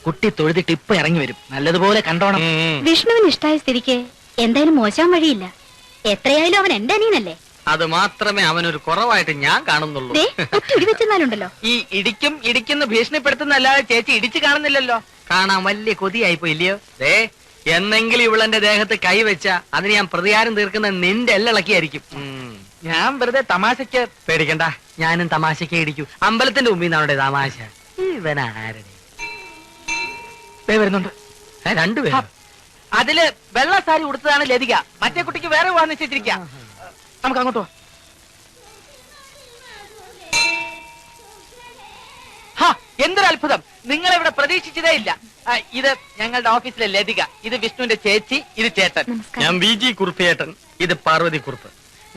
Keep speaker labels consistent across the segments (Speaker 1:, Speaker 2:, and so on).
Speaker 1: കുട്ടി തൊഴുതിട്ട് ഇപ്പൊ ഇറങ്ങി വരും. നല്ലതുപോലെ കണ്ടോണം.
Speaker 2: വിഷ്ണുവിന് ഇഷ്ടായ സ്ഥിതിക്ക് എന്തായാലും മോശം വഴിയില്ല. എത്രയായാലും അവൻ എന്റെ അനിയനല്ലേ.
Speaker 3: അത് മാത്രമേ അവനൊരു കുറവായിട്ട് ഞാൻ കാണുന്നുള്ളൂ.
Speaker 2: ഇടിവെച്ചെന്നാലുണ്ടല്ലോ.
Speaker 1: ഈ ഇടിക്കും ഇടിക്കുന്ന ഭീഷണിപ്പെടുത്തുന്നല്ലാതെ ചേച്ചി ഇടിച്ചു കാണുന്നില്ലല്ലോ.
Speaker 3: കാണാൻ വലിയ കൊതിയായിപ്പോ ഇല്ലയോ? എന്നെങ്കിലും ഇവളെന്റെ ദേഹത്ത് കൈവച്ച അതിന് ഞാൻ പ്രതികാരം തീർക്കുന്ന നിന്റെ എല്ലിളക്കിയായിരിക്കും.
Speaker 1: ഞാൻ വെറുതെ തമാശക്ക്.
Speaker 3: പേടിക്കണ്ട, ഞാനും തമാശക്ക് ഇടിക്കൂ. അമ്പലത്തിന്റെ മുമ്പിൽ നിന്നാണ് തമാശ. ഇവനാരുടെ
Speaker 1: വരുന്നുണ്ട്
Speaker 3: രണ്ടുപേരും.
Speaker 1: അതില് വെള്ള സാരി ഉടുത്തതാണ് ലതിക. മറ്റേ കുട്ടിക്ക് വേറെ പോവാന്ന് വെച്ചിരിക്കാം. നമുക്ക് അങ്ങോട്ട് പോവാം. എന്തൊരു അത്ഭുതം! നിങ്ങൾ ഇവിടെ പ്രതീക്ഷിച്ചതേ ഇല്ല. ഇത് ഞങ്ങളുടെ ഓഫീസിലെ ലതിക, ഇത് വിഷ്ണുവിന്റെ ചേച്ചി, ഇത് ചേട്ടൻ.
Speaker 3: ഞാൻ VG കുറുപ്പിയേട്ടൻ, ഇത് പാർവതി കുറുപ്പ്.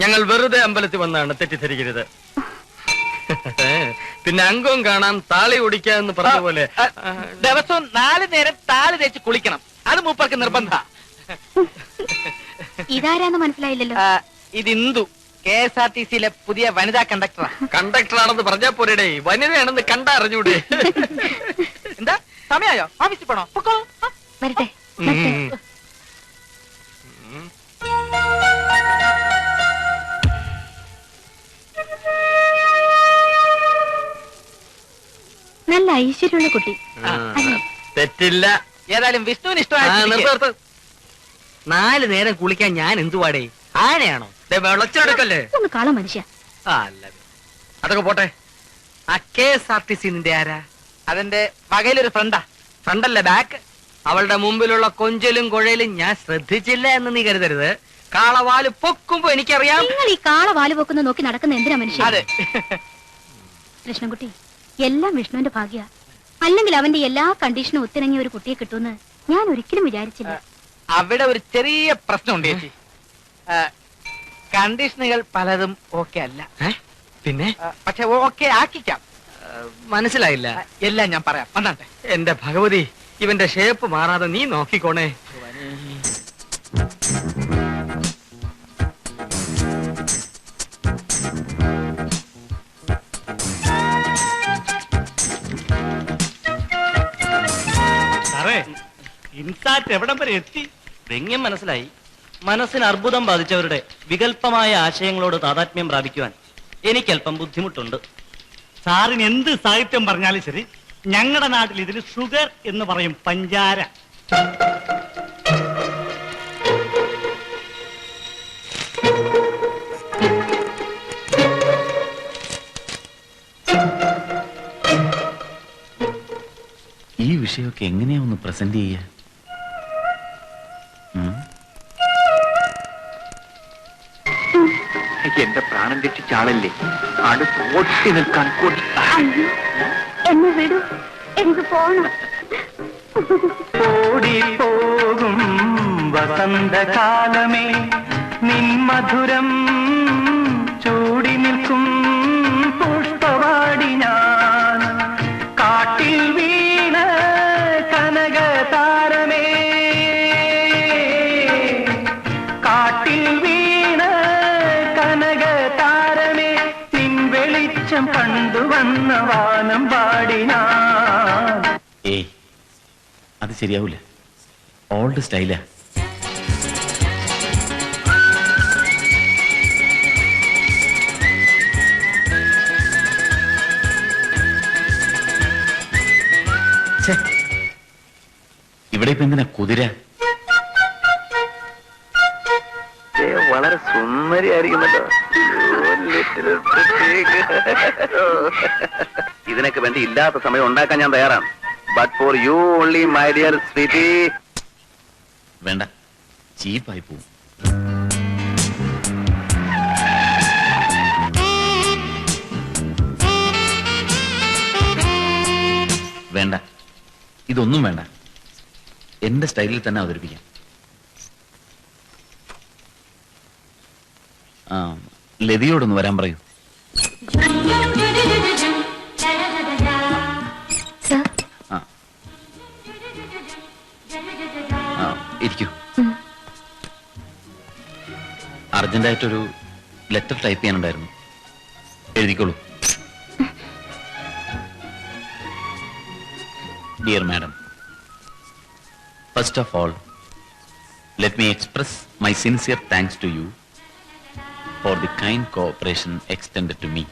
Speaker 3: ഞങ്ങൾ വെറുതെ അമ്പലത്തിൽ വന്നാണ്, തെറ്റിദ്ധരിക്കരുത്. പിന്നെ അംഗവും കാണാം, താളി ഓടിക്കാന്ന് പറഞ്ഞ പോലെ
Speaker 1: ദിവസവും 4 നേരം താളി തേച്ച് കുളിക്കണം. അത് മൂപ്പർക്ക് നിർബന്ധ.
Speaker 2: ഇതാരാന്ന് മനസ്സിലായില്ലല്ലോ.
Speaker 1: ഇത് ഇന്ദു, KSRTCയിലെ പുതിയ വനിതാ കണ്ടക്ടറാണ്.
Speaker 3: കണ്ടക്ടറാണെന്ന് പറഞ്ഞാ പോരടേ, വനിതയാണെന്ന് കണ്ടറിഞ്ഞൂടെ?
Speaker 1: എന്താ സമയായോ? ഓഫീസിൽ പോണോ?
Speaker 2: വരട്ടെ. നല്ല ഐശ്വര്യമുള്ള കുട്ടി.
Speaker 3: തെറ്റില്ല.
Speaker 1: ഏതായാലും വിഷ്ണുവിന് ഇഷ്ടമാണ്.
Speaker 3: 4 നേരം കുളിക്കാൻ ഞാൻ എന്തുവാടേ? ആനയാണോ? വെള്ളച്ചെടുക്കല്ലേ?
Speaker 2: ഒന്ന് കാണാൻ മനുഷ്യ.
Speaker 3: അല്ല, അതൊക്കെ പോട്ടെ. ആ KSRTC നിന്റെ ആരാ?
Speaker 1: അതെന്റെ വകയിലൊരു ഫ്രണ്ടാ.
Speaker 3: ഫ്രണ്ടല്ല, ബാക്ക്. അവളുടെ മുമ്പിലുള്ള കൊഞ്ചലും കുഴയിലും ഞാൻ ശ്രദ്ധിച്ചില്ല എന്ന് നീ കരുതരുത്. കാളവാല് പൊക്കുമ്പോ എനിക്കറിയാം.
Speaker 2: നിങ്ങൾ ഈ കാളവാല് പൊക്കുന്ന നോക്കി നടക്കുന്ന എന്തിനാ മനുഷ്യ?
Speaker 1: അതെ
Speaker 2: കൃഷ്ണൻകുട്ടി, എല്ലാം വിഷ്ണുവിന്റെ ഭാഗ്യ. അല്ലെങ്കിൽ അവന്റെ എല്ലാ കണ്ടീഷനും ഒത്തിണങ്ങിയ ഒരു കുട്ടിയെ കിട്ടുമെന്ന് ഞാൻ ഒരിക്കലും വിചാരിച്ചില്ല.
Speaker 1: അവിടെ ഒരു ചെറിയ പ്രശ്നമുണ്ട് ചേച്ചി. കണ്ടീഷനുകൾ പലതും ഓക്കെ അല്ല.
Speaker 3: പിന്നെ
Speaker 1: പക്ഷെ ഓക്കെ ആക്കിക്കാം.
Speaker 3: മനസ്സിലായില്ല.
Speaker 1: എല്ലാം ഞാൻ പറയാം. വന്നാട്ടെ.
Speaker 3: എന്റെ ഭഗവതി, ഇവന്റെ ഷേപ്പ് മാറാതെ നീ നോക്കിക്കോണേ.
Speaker 4: ഇൻസാറ്റ് എവിടം വരെ എത്തി?
Speaker 5: വ്യംഗ്യം മനസ്സിലായി. മനസ്സിന് അർബുദം ബാധിച്ചവരുടെ വികല്പമായ ആശയങ്ങളോട് താതാത്മ്യം പ്രാപിക്കുവാൻ എനിക്കല്പം ബുദ്ധിമുട്ടുണ്ട്.
Speaker 4: സാറിന് എന്ത് സാഹിത്യം പറഞ്ഞാലും ശരി, ഞങ്ങളുടെ നാട്ടിൽ ഇതിന് ഷുഗർ എന്ന് പറയും, പഞ്ചാര.
Speaker 6: ഈ വിഷയമൊക്കെ എങ്ങനെയാ ഒന്ന് പ്രസന്റ് ചെയ്യ?
Speaker 7: എന്റെ പ്രാണൻ രക്ഷിച്ച ആളല്ലേ, അടുത്ത് ഓട്ടി നിൽക്കാൻ കൊതി.
Speaker 2: എന്നെ വിടൂ, എനിക്ക് പോണം.
Speaker 7: ഓടിപ്പോകും വസന്തകാലമേ, നിൻ മധുരം ചൂടി നിൽക്കും പുഷ്പവാടി ഞാൻ, കാട്ടിൽ വീണ കനക താരമേ, കാട്ടിൽ വീണ കനക താരമേ, നിൻ വെളിച്ചം കണ്ടുവന്ന വാനം പാടി ഞാൻ.
Speaker 6: ഏയ്, അത് ശരിയാവൂല. ഓൾഡ് സ്റ്റൈലാ. ഇവിടെ ഇപ്പൊ എന്തിനാ കുതിര?
Speaker 7: വളരെ സുന്ദരിയായിരിക്കുന്നല്ലോ. ഇതിനൊക്കെ വേണ്ടി ഇല്ലാത്ത സമയം ഉണ്ടാക്കാൻ ഞാൻ തയ്യാറാണ്. But for you only my dear sweety.
Speaker 6: വേണ്ട, ചീപ്പായി പോവും. വേണ്ട, ഇതൊന്നും വേണ്ട. എന്റെ സ്റ്റൈലിൽ തന്നെ അവതരിപ്പിക്കാം. ലതിയോടൊന്ന് വരാൻ പറയൂ. ഇരിക്കൂ. അർജന്റായിട്ടൊരു ലെറ്റർ ടൈപ്പ് ചെയ്യാനുണ്ടായിരുന്നു. എഴുതിക്കോളൂ. Dear madam, First of all, let me express my sincere thanks to you for the kind cooperation extended to me.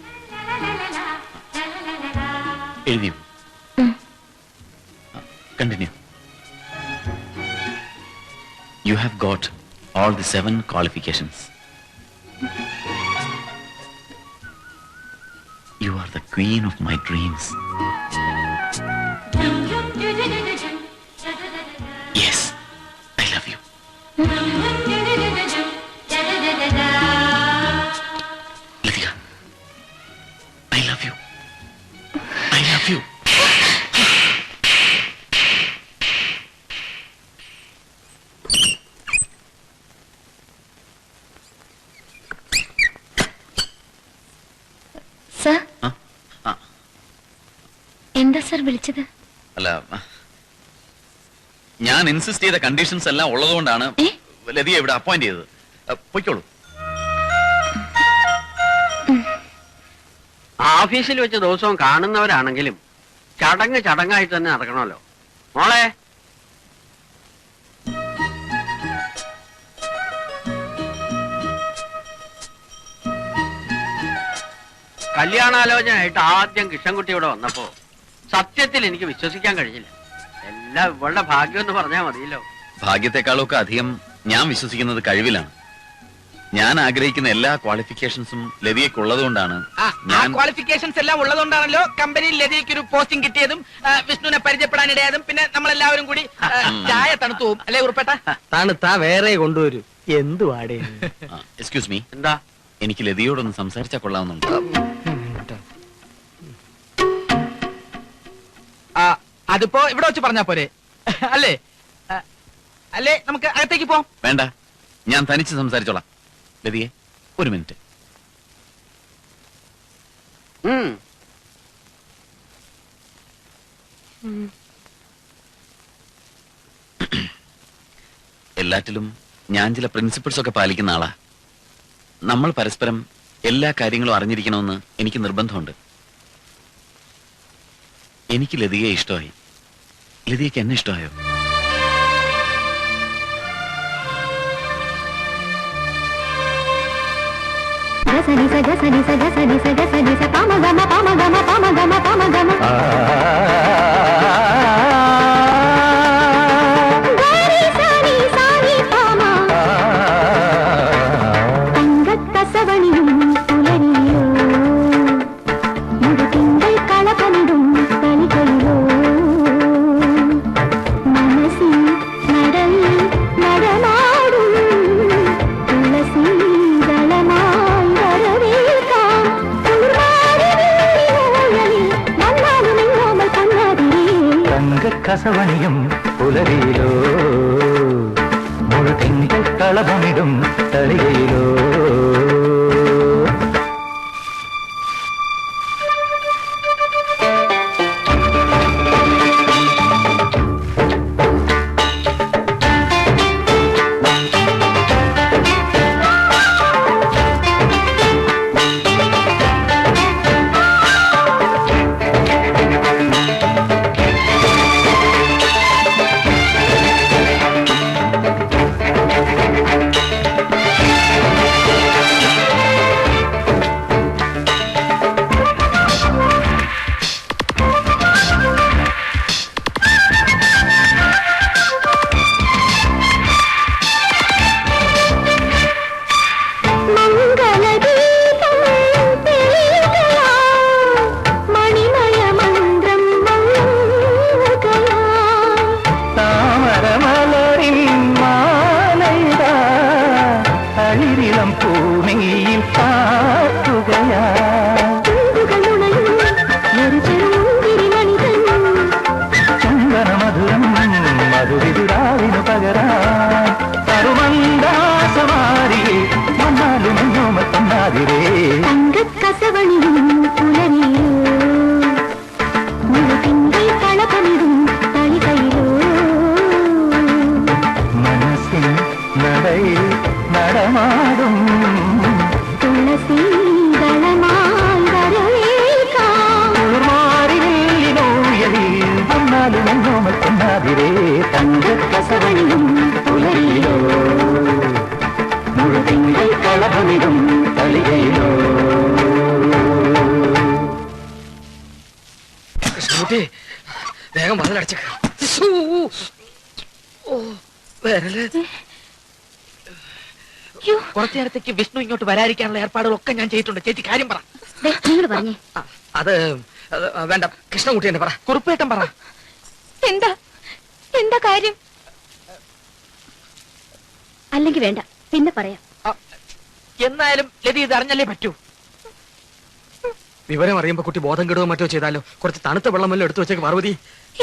Speaker 6: എഴുതിയോ? Continue. You have got all the 7 qualifications. You are the queen of my dreams. Yes, I love you. Lithika, I love you. I love you.
Speaker 2: Sir,
Speaker 6: ആ,
Speaker 2: എന്താ sir വിളിച്ചത്?
Speaker 6: അല്ല, ഞാൻ insist ചെയ്ത conditions എല്ലാം ഉള്ളതുകൊണ്ടാണ് ലതിയെ ഇവിടെ അപ്പോയിന്റ് ചെയ്തത്. പൊയ്ക്കോളൂ.
Speaker 8: ഓഫീസിൽ വെച്ച് ദിവസവും കാണുന്നവരാണെങ്കിലും ചടങ്ങായിട്ട് തന്നെ നടക്കണമല്ലോ. മോളെ, കല്യാണാലോചനയായിട്ട് ആദ്യം കൃഷ്ണൻകുട്ടി ഇവിടെ വന്നപ്പോ സത്യത്തിൽ എനിക്ക് വിശ്വസിക്കാൻ കഴിഞ്ഞില്ല. എല്ലാം ഇവളുടെ ഭാഗ്യം എന്ന് പറഞ്ഞാൽ മതിയല്ലോ.
Speaker 6: ഭാഗ്യത്തെക്കാളൊക്കെ അധികം ഞാൻ വിശ്വസിക്കുന്നത് കഴിവിലാണ്. ഞാൻ ആഗ്രഹിക്കുന്ന എല്ലാ ക്വാളിഫിക്കേഷൻസും ലതിയക്കുള്ളത് കൊണ്ടാണ്
Speaker 1: ക്വാളിഫിക്കേഷൻസ് എല്ലാം ഉള്ളതുകൊണ്ടാണല്ലോ കമ്പനിയിൽ ലതിക്ക് ഒരു പോസ്റ്റിംഗ് കിട്ടിയതും വിഷ്ണുവിനെ പരിചയപ്പെടാനിടയാതും. പിന്നെ നമ്മളെല്ലാവരും കൂടി ചായ തണുത്തു പോകും അല്ലേ ഉറപ്പേട്ട?
Speaker 3: തണുത്താ വേറെ കൊണ്ടുവരൂ. എന്തു വാടേ?
Speaker 6: എക്സ്ക്യൂസ് മീ,
Speaker 8: എന്താ?
Speaker 6: എനിക്ക് ലതിയോടൊന്ന് സംസാരിച്ചാൽ കൊള്ളാവുന്നുണ്ട്.
Speaker 1: അതിപ്പോ ഇവിടെ വെച്ച് പറഞ്ഞാ പോരെ അല്ലേ? അല്ലേ നമുക്ക് അകത്തേക്ക് പോവാം.
Speaker 6: വേണ്ട, ഞാൻ തനിച്ച് സംസാരിച്ചോളാം. ലതിയെ, ഒരു മിനിറ്റ്. എല്ലാറ്റിലും ഞാൻ ചില പ്രിൻസിപ്പിൾസ് ഒക്കെ പാലിക്കുന്ന ആളാ. നമ്മൾ പരസ്പരം എല്ലാ കാര്യങ്ങളും അറിഞ്ഞിരിക്കണമെന്ന് എനിക്ക് നിർബന്ധമുണ്ട്. എനിക്ക് ലതിയെ ഇഷ്ടമായി. ലതിയക്ക് എന്നെ ഇഷ്ടമായോ?
Speaker 9: കസവണിയും പുലരിയിലോ മുഴുതിങ്കൾ കളഭമിടും തളികയിലോ നടമാടും തുളസീ
Speaker 3: ലീലാക്കുട്ടി വേഗം വാതിലടച്ച
Speaker 1: കുറച്ചു നേരത്തേക്ക് വിഷ്ണു ഇങ്ങോട്ട് വരാതിരിക്കാനുള്ള ഏർപ്പാടുകളൊക്കെ ഞാൻ ചെയ്തിട്ടുണ്ട്. ചേച്ചി കാര്യം പറ.
Speaker 2: നിങ്ങൾ പറഞ്ഞേ.
Speaker 3: അത് വേണ്ട, കൃഷ്ണൻകുട്ടി തന്നെ പറ.
Speaker 1: കുറുപ്പേട്ടൻ പറ.
Speaker 2: എന്താ എന്താ കാര്യം? അല്ലെങ്കിൽ വേണ്ട, പിന്നെ പറയാം.
Speaker 1: എന്നാലും ലതി ഇത് അറിഞ്ഞല്ലേ പറ്റൂ.
Speaker 3: വിവരം അറിയുമ്പോ കുട്ടി ബോധം കെടുവോ മറ്റോ ചെയ്താലോ? കുറച്ച് തണുത്ത വെള്ളമല്ലോ എടുത്തു വെച്ചേക്ക് പാർവതി.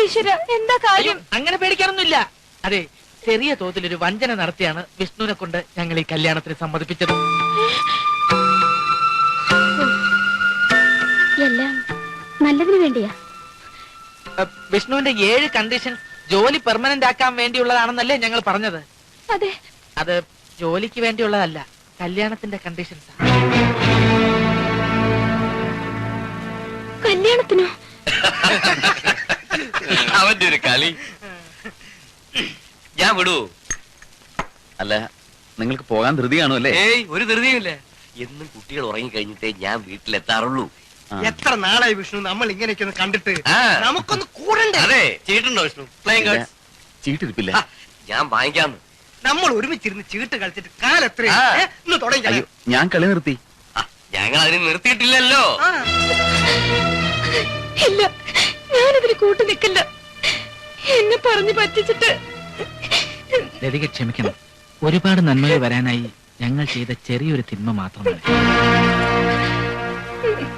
Speaker 2: ഈശ്വര, എന്താ കാര്യം?
Speaker 1: അങ്ങനെ പേടിക്കാനൊന്നുമില്ല. അതെ, ചെറിയ തോതിലൊരു വഞ്ചന നടത്തിയാണ് വിഷ്ണുവിനെ കൊണ്ട് ഞങ്ങൾ ഈ കല്യാണത്തിന് സമ്മതിപ്പിച്ചത്.
Speaker 2: എല്ലാം നല്ലതിന് വേണ്ടിയാ.
Speaker 1: വിഷ്ണുവിന്റെ 7 കണ്ടീഷൻ ജോലി പെർമനന്റ് ആക്കാൻ വേണ്ടിയുള്ളതാണെന്നല്ലേ ഞങ്ങൾ പറഞ്ഞത്?
Speaker 2: അതെ.
Speaker 1: അത് ജോലിക്ക് വേണ്ടിയുള്ളതല്ല, കല്യാണത്തിന്റെ കണ്ടീഷൻസ്.
Speaker 2: കല്യാണത്തിനോ?
Speaker 6: അവന്റെ ഒരു കളി.
Speaker 5: ഞാൻ വിടൂ.
Speaker 6: അല്ല, നിങ്ങൾക്ക് പോകാൻ ധൃതി കാണും അല്ലേ?
Speaker 5: ഏയ്, ഒരു ധൃതിയുമില്ല. എന്നും കുട്ടികൾ ഉറങ്ങി കഴിഞ്ഞിട്ടേ ഞാൻ വീട്ടിലെത്താറുള്ളൂ.
Speaker 4: എത്ര നാളായി വിഷ്ണു നമ്മൾ ഇങ്ങനെയൊക്കെ ഒന്ന് കണ്ടിട്ട്?
Speaker 5: ആ.
Speaker 4: നമുക്കൊന്ന് കൂടണ്ടേ?
Speaker 5: അതെ, ചീട്ടുണ്ടോ വിഷ്ണു? പ്ലേയിങ്
Speaker 6: ഇല്ല,
Speaker 5: കാർഡ്സ്
Speaker 6: ചീട്ടിരിപ്പില്ല.
Speaker 5: ഞാൻ വാങ്ങിക്കാന്ന്.
Speaker 4: നമ്മൾ ഒരുമിച്ചിരുന്ന് ചീട്ട് കളിച്ചിട്ട് കാലത്രേ
Speaker 5: ആ.
Speaker 4: ഇന്ന് തുടങ്ങി.
Speaker 6: അയ്യോ, ഞാൻ കളി നിർത്തി.
Speaker 5: ഞങ്ങൾ അതിന് നിർത്തിയിട്ടില്ലല്ലോ.
Speaker 2: ഇല്ല, ഞാനതിന് കൂട്ടു നിൽക്കില്ല. എന്നെ പറഞ്ഞു പറ്റിച്ചിട്ട്.
Speaker 1: ലതിക ക്ഷമിക്കണം. ഒരുപാട് നന്മകൾ വരാനായി ഞങ്ങൾ ചെയ്ത ചെറിയൊരു തിന്മ മാത്രമാണ്.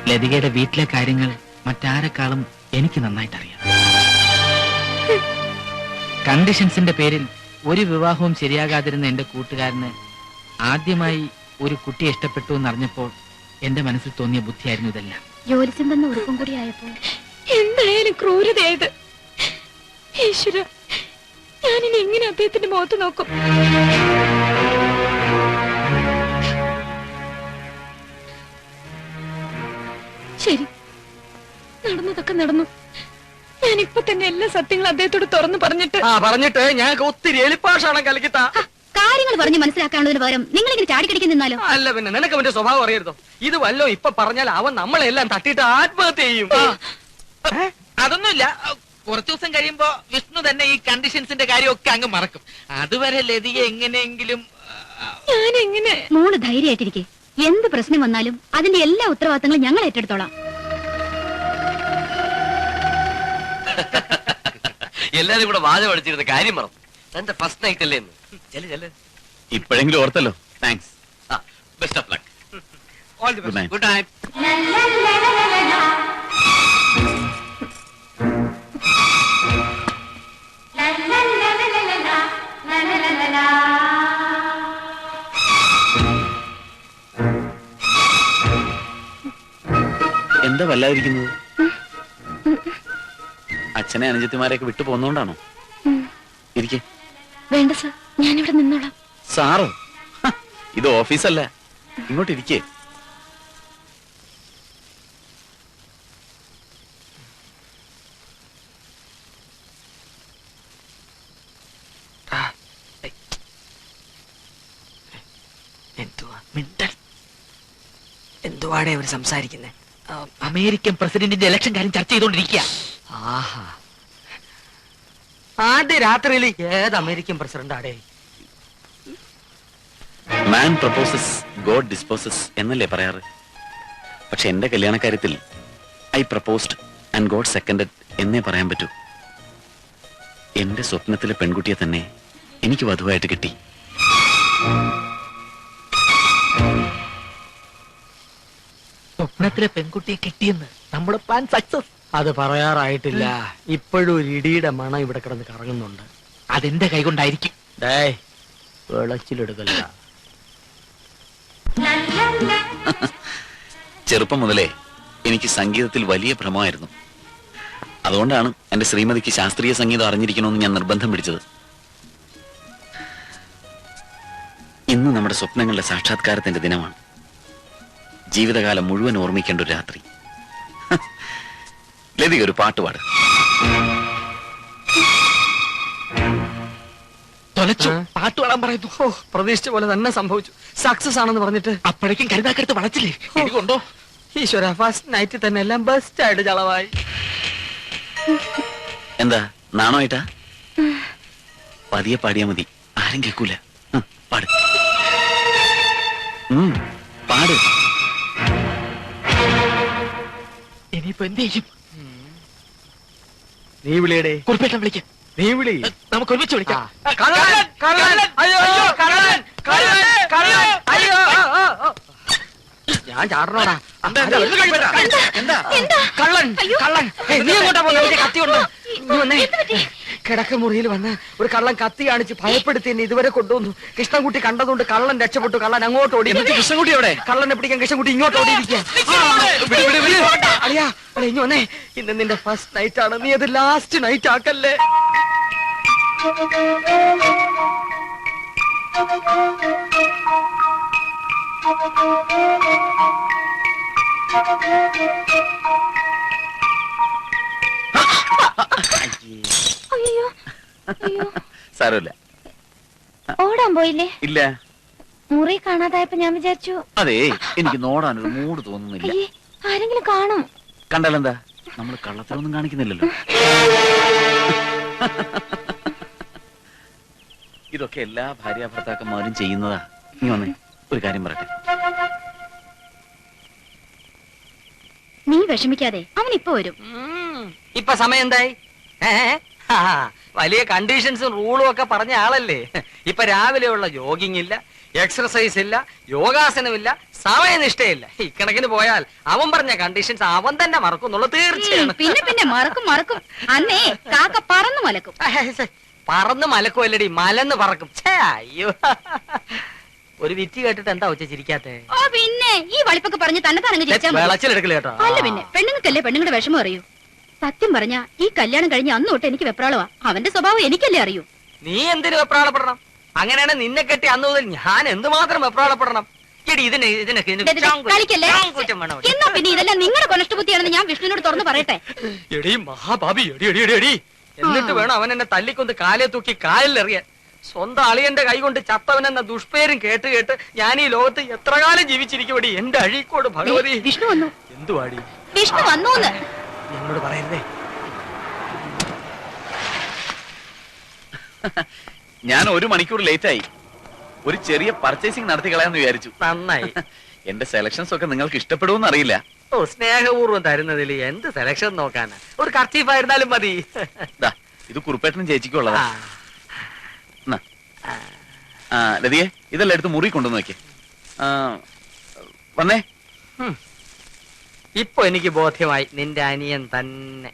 Speaker 1: ലതികയുടെ വീട്ടിലെ കാര്യങ്ങൾ മറ്റാരെക്കാളും എനിക്ക് നന്നായിട്ട് അറിയാം. കണ്ടീഷൻസിന്റെ പേരിൽ ഒരു വിവാഹവും ശരിയാകാതിരുന്ന എന്റെ കൂട്ടുകാരന് ആദ്യമായി ഒരു കുട്ടിയെ ഇഷ്ടപ്പെട്ടു എന്നറിഞ്ഞപ്പോൾ എന്റെ മനസ്സിൽ തോന്നിയ ബുദ്ധിയായിരുന്നു ഇതെല്ലാം.
Speaker 2: ജോലിച്ചെന്ന ഉറപ്പും കൂടി ആയപ്പോ എന്തായാലും ക്രൂരതയായത്. ഈശ്വര, ഞാനിനി എങ്ങനെ അദ്ദേഹത്തിന്റെ മുഖത്ത് നോക്കും? ശരി, നടന്നതൊക്കെ നടന്നു. ഞാനിപ്പോ തന്നെ എല്ലാ സത്യങ്ങളും അദ്ദേഹത്തോട് തുറന്നു പറഞ്ഞിട്ട്
Speaker 3: പറഞ്ഞിട്ട് ഞങ്ങൾക്ക് ഒത്തിരി എളിപ്പാഷാണ് കലക്കിത്ത.
Speaker 2: കാര്യങ്ങൾ പറഞ്ഞ് മനസ്സിലാക്കാനുള്ളതിന് പകരം നിങ്ങൾ ഇങ്ങനെ ചാടിക്കടിക്കാൻ നിന്നാലോ?
Speaker 3: അല്ല പിന്നെ നിനക്ക് അവന്റെ സ്വഭാവം അറിയരുതോ? ഇത് വല്ലോ ഇപ്പൊ പറഞ്ഞാൽ അവൻ നമ്മളെല്ലാം തട്ടിയിട്ട് ആത്മഹത്യ ചെയ്യും.
Speaker 1: അതൊന്നുമില്ല. കുറച്ചു ദിവസം കഴിയുമ്പോ വിഷ്ണു തന്നെ ഈ കണ്ടീഷൻസിന്റെ കാര്യമൊക്കെ അങ്ങ് മറക്കും. അതുവരെ ലതിയെ എങ്ങനെയെങ്കിലും
Speaker 2: ഞാൻ എങ്ങനെ? മോള് ധൈര്യമായിട്ടിരിക്കെ. എന്ത് പ്രശ്നം വന്നാലും അതിന്റെ എല്ലാ ഉത്തരവാദിത്തങ്ങളും ഞങ്ങൾ ഏറ്റെടുത്തോളാം.
Speaker 5: എല്ലാരും കൂടെ വാദം അടിച്ചിരുന്ന കാര്യം മറന്നു. തന്റെ ഫസ്റ്റ് നൈറ്റ് അല്ലേ എന്ന്. ചെല്ല്.
Speaker 6: ഇപ്പോഴെങ്കിലും ഓർത്തല്ലോ. Thanks.
Speaker 5: Best of luck.
Speaker 6: Good night.
Speaker 5: Good night.
Speaker 6: എന്താ വല്ലാതിരിക്കുന്നത്? അച്ഛനെ അനുജത്തിമാരെയൊക്കെ വിട്ടു പോന്നോണ്ടാണോ? ഇരിക്കെ.
Speaker 2: വേണ്ട സർ, ഞാനിവിടെ നിന്നോളാം.
Speaker 6: സാറോ? ഇത് ഓഫീസല്ല, ഇങ്ങോട്ട് ഇരിക്കേ.
Speaker 3: എന്തുവാടേ അവർ സംസാരിക്കുന്നേ?
Speaker 1: അമേരിക്കൻ പ്രസിഡന്റിന്റെ ഇലക്ഷൻ കാര്യം ചർച്ച ചെയ്തോണ്ടിരിക്കുക.
Speaker 3: ആഹാ, ആദ്യ രാത്രിയിൽ ഏത് അമേരിക്കൻ പ്രസിഡന്റ് ആടേ?
Speaker 6: മാൻ പ്രപ്പോസസ് ഗോഡ് ഡിസ്പോസസ് എന്നല്ലേ പറയാറ്? പക്ഷെ എന്റെ കല്യാണക്കാര്യത്തിൽ ഐ പ്രപ്പോസ്ഡ് ആൻഡ് ഗോഡ് സെക്കൻഡഡ് എന്നേ പറയാൻ പറ്റൂ. എന്റെ സ്വപ്നത്തിലെ പെൺകുട്ടിയെ തന്നെ എനിക്ക് വധുവായിട്ട് കിട്ടി.
Speaker 1: സ്വപ്നത്തിലെ പെൺകുട്ടിയെ കിട്ടിയെന്ന് നമ്മുടെ പ്ലാൻ സക്സസ്.
Speaker 3: അത് പറയാറായിട്ടില്ല. ഇപ്പോഴും ഒരു ഇടിയുടെ മണം ഇവിടെ കിടന്ന് കറങ്ങുന്നുണ്ട്.
Speaker 1: അതെന്റെ കൈകൊണ്ടായിരിക്കും.
Speaker 3: ഡേയ്, വെളച്ചിലെടുക്കല്ല.
Speaker 6: ചെറുപ്പം മുതലേ എനിക്ക് സംഗീതത്തിൽ വലിയ ഭ്രമമായിരുന്നു. അതുകൊണ്ടാണ് എന്റെ ശ്രീമതിക്ക് ശാസ്ത്രീയ സംഗീതം അറിഞ്ഞിരിക്കണമെന്ന് ഞാൻ നിർബന്ധം പിടിച്ചത്. ഇന്ന് നമ്മുടെ സ്വപ്നങ്ങളുടെ സാക്ഷാത്കാരത്തിന്റെ ദിനമാണ്. ജീവിതകാലം മുഴുവൻ ഓർമ്മിക്കേണ്ട ഒരു രാത്രി. ലതിക ഒരു പാട്ടുപാട്.
Speaker 1: തൊലച്ചു. പാട്ട് പാടാൻ പറയുന്നു.
Speaker 3: ഓ, പ്രതീക്ഷിച്ച പോലെ തന്നെ സംഭവിച്ചു. സക്സസ് ആണെന്ന് പറഞ്ഞിട്ട്
Speaker 1: അപ്പോഴേക്കും കരുതാക്കരുത്ത് വളച്ചില്ലേ? കൊണ്ടോ
Speaker 3: ഈശ്വര, ഫസ്റ്റ് നൈറ്റ് തന്നെ എല്ലാം ബെസ്റ്റ് ആയിട്ട് ചളവായി.
Speaker 6: എന്താ നാണോയിട്ടാ? പതിയെ പാടിയാ മതി, ആരും കേൾക്കൂല. പാട് പാട്.
Speaker 1: ഇനിയിപ്പോ എന്ത് ചെയ്യും?
Speaker 3: നീ വിളിയടേ.
Speaker 1: കുറിപ്പേട്ടൻ വിളിക്കാം.
Speaker 3: നീ വിളി.
Speaker 1: നമുക്ക് ഒരുമിച്ച് വിളിക്കാം.
Speaker 3: കള്ളൻ, കള്ളൻ, അയ്യോ, കള്ളൻ, കള്ളൻ, കള്ളൻ, അയ്യോ. ഞാൻ ചാടണോടാ. കള്ളൻ, കള്ളൻ. നീ എങ്ങോട്ടാ പോകുന്നത്? കത്തി കൊണ്ട് നീ വന്നേ. കിടക്കമുറിയിൽ വന്ന് ഒരു കള്ളൻ കത്തി കാണിച്ച് ഭയപ്പെടുത്തി എന്നെ ഇതുവരെ കൊണ്ടുവന്നു. കൃഷ്ണൻകുട്ടി കണ്ടതുകൊണ്ട് കള്ളൻ രക്ഷപ്പെട്ടു. കള്ളൻ അങ്ങോട്ട് ഓടി.
Speaker 6: കൃഷ്ണൻകുട്ടി എവിടെ?
Speaker 3: കള്ളനെ പിടിക്കാൻ കൃഷ്ണൻകുട്ടി ഇങ്ങോട്ട് ഓടിയിരിക്കുക. അളിയാ, ഇനി വന്നേ. ഇന്ന് നിന്റെ ഫസ്റ്റ് നൈറ്റ് ആണ്. നീ അത് ലാസ്റ്റ് നൈറ്റ് ആക്കല്ലേ.
Speaker 2: അയ്യോ അയ്യോ,
Speaker 6: സാരമില്ല.
Speaker 2: ഓടാൻ പോയില്ലേ?
Speaker 6: ഇല്ല.
Speaker 2: മുറി കാണാതായപ്പോ ഞാൻ വിചാരിച്ചു.
Speaker 6: അതെ, എനിക്ക് നോടാനൊരു മൂഡ് തോന്നുന്നില്ല.
Speaker 2: അയ്യേ, ആരെങ്കിലും കാണും.
Speaker 6: കണ്ടാലെന്താ, നമ്മൾ കള്ളത്തരൊന്നും കാണിക്കുന്നില്ലല്ലോ. ഇതൊക്കെ എല്ലാ ഭാര്യ ഭർത്താക്കന്മാരും ചെയ്യുന്നതാ. നീ വന്നേ, ഒരു കാര്യം പറയട്ടെ.
Speaker 2: നീ വിഷമിക്കാതെ, അവൻ ഇപ്പൊ വരും.
Speaker 3: ഇപ്പൊ സമയം എന്തായി? വലിയ കണ്ടീഷൻസും റൂളും ഒക്കെ പറഞ്ഞ ആളല്ലേ. ഇപ്പൊ രാവിലെയുള്ള ജോഗിങ് ഇല്ല, എക്സർസൈസ് ഇല്ല, യോഗാസനമില്ല, സമയനിഷ്ഠയില്ല. ഇക്കണക്കിന് പോയാൽ അവൻ പറഞ്ഞ കണ്ടീഷൻസ് അവൻ തന്നെ മറക്കും എന്നുള്ളത് തീർച്ചയാണ്.
Speaker 2: പിന്നെ പിന്നെ മറക്കും മറക്കും. അന്നേ കാക്ക പറന്നു മലക്കും.
Speaker 3: പറന്ന് മലക്കുമല്ലടി, മലന്ന് പറക്കും. ഛേ, അയ്യോ. ഒരു വിറ്റ് കേട്ടിട്ട് എന്താ വെച്ച ചിരിക്കാത്തെ?
Speaker 2: ഓ പിന്നെ ഈ വളിപ്പൊക്കെ പറഞ്ഞ് തന്നെ തന്നെ ചിരിച്ചാ മതി.
Speaker 3: വിളച്ചിലെടുക്കല കേട്ടോ.
Speaker 2: അല്ല പിന്നെ പെണ്ണുങ്ങൾക്കല്ലേ പെണ്ണുങ്ങളുടെ വിഷമം അറിയൂ. സത്യം പറഞ്ഞ ഈ കല്യാണം കഴിഞ്ഞ് അന്ന് തൊട്ട് എനിക്ക് വെപ്രാളവാ. അവന്റെ സ്വഭാവം എനിക്കല്ലേ അറിയൂ.
Speaker 3: നീ എന്തിനു വെപ്രാളപ്പെടണം? അങ്ങനെയാണ് നിന്നെ കെട്ടി അന്ന് മുതൽ ഞാൻ എന്തുമാത്രം വെപ്രാളപ്പെടണം.
Speaker 2: കളിക്കല്ലേ? എന്നാ പിന്നെ ഇതെല്ലാം നിങ്ങളുടെ കൊനഷ്ടബുദ്ധിയാണെന്ന് ഞാൻ വിഷ്ണുവിനോട് തുറന്നു പറയട്ടെ.
Speaker 3: എടീ മഹാഭാബി, എടി എടി എടി എടി. എന്നിട്ട് വേണം അവൻ എന്നെ തല്ലിക്കൊന്ന് കാലെ തൂക്കി കാലിലെറിയാൻ. സ്വന്തം അളിയന്റെ കൈ കൊണ്ട് ചത്തവനെന്ന ദുഷ്പേരും കേട്ട് കേട്ട് ഞാൻ ഈ ലോകത്ത് എത്ര കാലം ജീവിച്ചിരിക്കുവടി. എന്റെ അഴീക്കോട് ഭഗവതി.
Speaker 2: വിഷ്ണു വന്നു.
Speaker 3: എന്തുവാടി?
Speaker 2: വിഷ്ണു വന്നൂന്ന്
Speaker 3: എന്നോട് പറയരുതേ.
Speaker 6: ഞാൻ 1 മണിക്കൂർ ലേറ്റ് ആയി. ഒരു ചെറിയ പർച്ചേസിംഗ് നടത്തി കളയാന്ന് വിചാരിച്ചു.
Speaker 3: നന്നായി.
Speaker 6: എന്റെ സെലക്ഷൻസ് ഒക്കെ നിങ്ങൾക്ക് ഇഷ്ടപ്പെടുമെന്ന് അറിയില്ല.
Speaker 3: ഓ, സ്നേഹപൂർവ്വം തരുന്നതിൽ എന്ത് സെലക്ഷൻ നോക്കാനാ. ഒരു കർച്ചീഫായിരുന്നാലും മതി.
Speaker 6: ഇത് കുറുപ്പേട്ടനും ചേച്ചിക്കുള്ളതാ. ലതിയെ, ഇതെല്ലാം എടുത്ത് മുറി കൊണ്ടുവന്ന് വെക്കേ. വന്നേ.
Speaker 3: ഇപ്പൊ എനിക്ക് ബോധ്യമായി, നിന്റെ അനിയൻ തന്നെ.